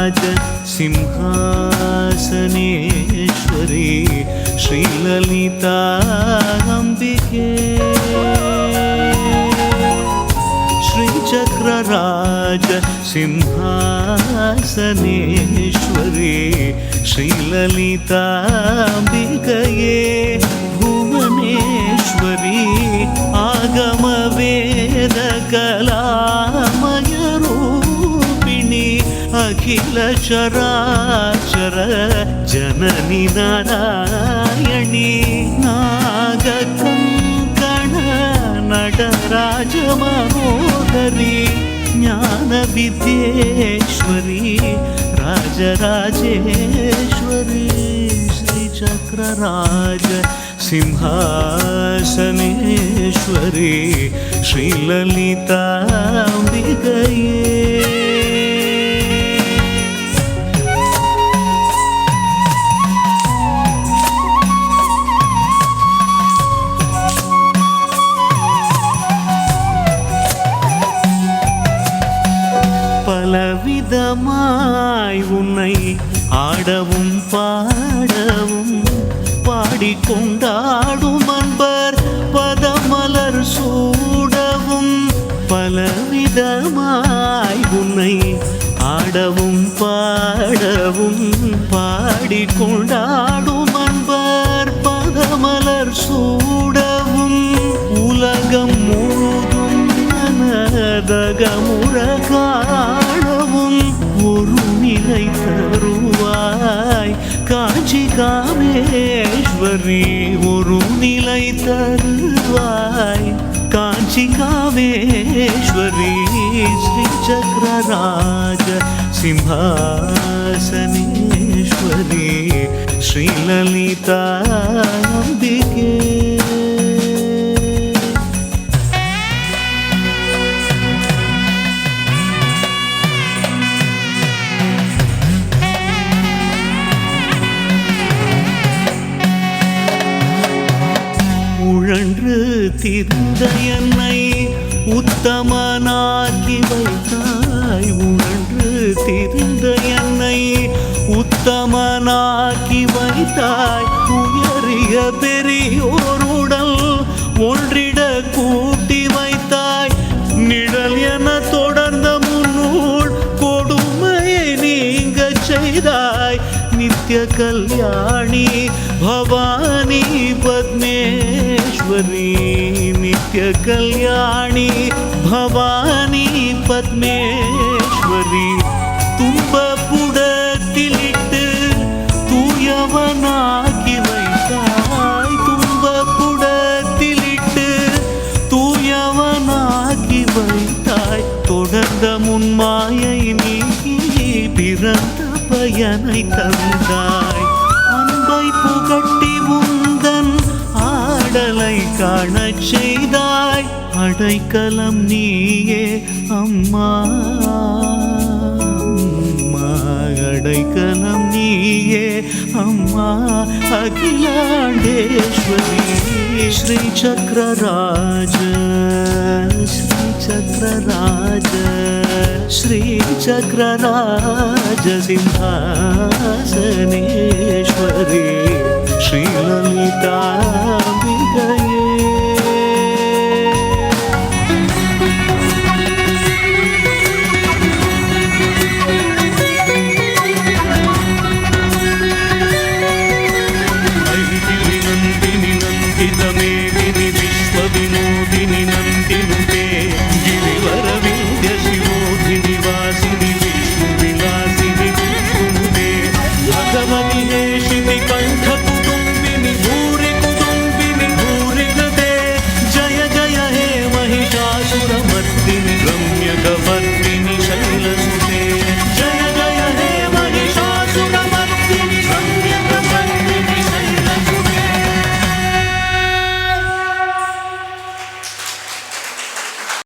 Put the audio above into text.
चक्रराज सिंहासनेश्वरी श्रीललिता अंबिके श्रीचक्रराज सिंहासनेश्वरी श्रीललिताम्बिकये भुवनेश्वरी आगमवेदकलामयरूपिणी अखिल चराचर जननी नारायणी नागकङ्कण नटराज मनोहरी ज्ञान विद्येश्वरी राजराजेश्वरी श्रीचक्रराज सिंहासनेश्वरी श्रीललिताम्बिकये பலவிதமாய் உன்னை ஆடவும் பாடவும் பாடிக்கொண்டாடும் அன்பர் பதமலர் சூடவும் பலவிதமாய் உன்னை ஆடவும் பாடவும் பாடிக்கொண்டாடும் அன்பர் பதமலர் சூடவும் உலகம் முழுதும் மனதகமுற காணவும் ஒரு நிலை தருவாய் காஞ்சி காமேஸ்வரி ஒரு நிலை தருவாய் காஞ்சி காமேஸ்வரி ஸ்ரீ சக்கரராஜ சிம்ஹாசனேஸ்வரி ஸ்ரீலலிதா அம்பிகே உழன்று திரிந்த என்னை உத்தமனாக்கி வைத்தாய் உழன்று திரிந்த என்னை உத்தமனாக்கி வைத்தாய் உயரிய பெரியோருடல் ஒன்றிட கூட்டி வைத்தாய் நிழல் என தொடர்ந்த முன்னூல் கொடுமையை நீங்க செய்தாய் நித்ய கல்யாணி भवानी पद्मेश्वरी नित्य कल्याणी भवानी पद्मेश्वरी துன்பப்புடத்திலிட்டு தூயவனாக்கி வைத்தாய் துன்பப்புடத்திலிட்டு தூயவனாக்கி வைத்தாய் தொடர்ந்த முன்மாயை நீக்கி பிறந்த பயனை தந்தாய் அன்பை புகட்டி உந்தன் ஆடலை காணச் செய்தாய் அடைக்கலம் நீயே அம்மா அடைக்கலம் நீயே அம்மா அகிலாண்டேஸ்வரி ஸ்ரீ சக்கரராஜ ஸ்ரீ சக்கரராஜ ஸ்ரீ சக்கரராஜ சிம்ஹாசனேஸ்வரி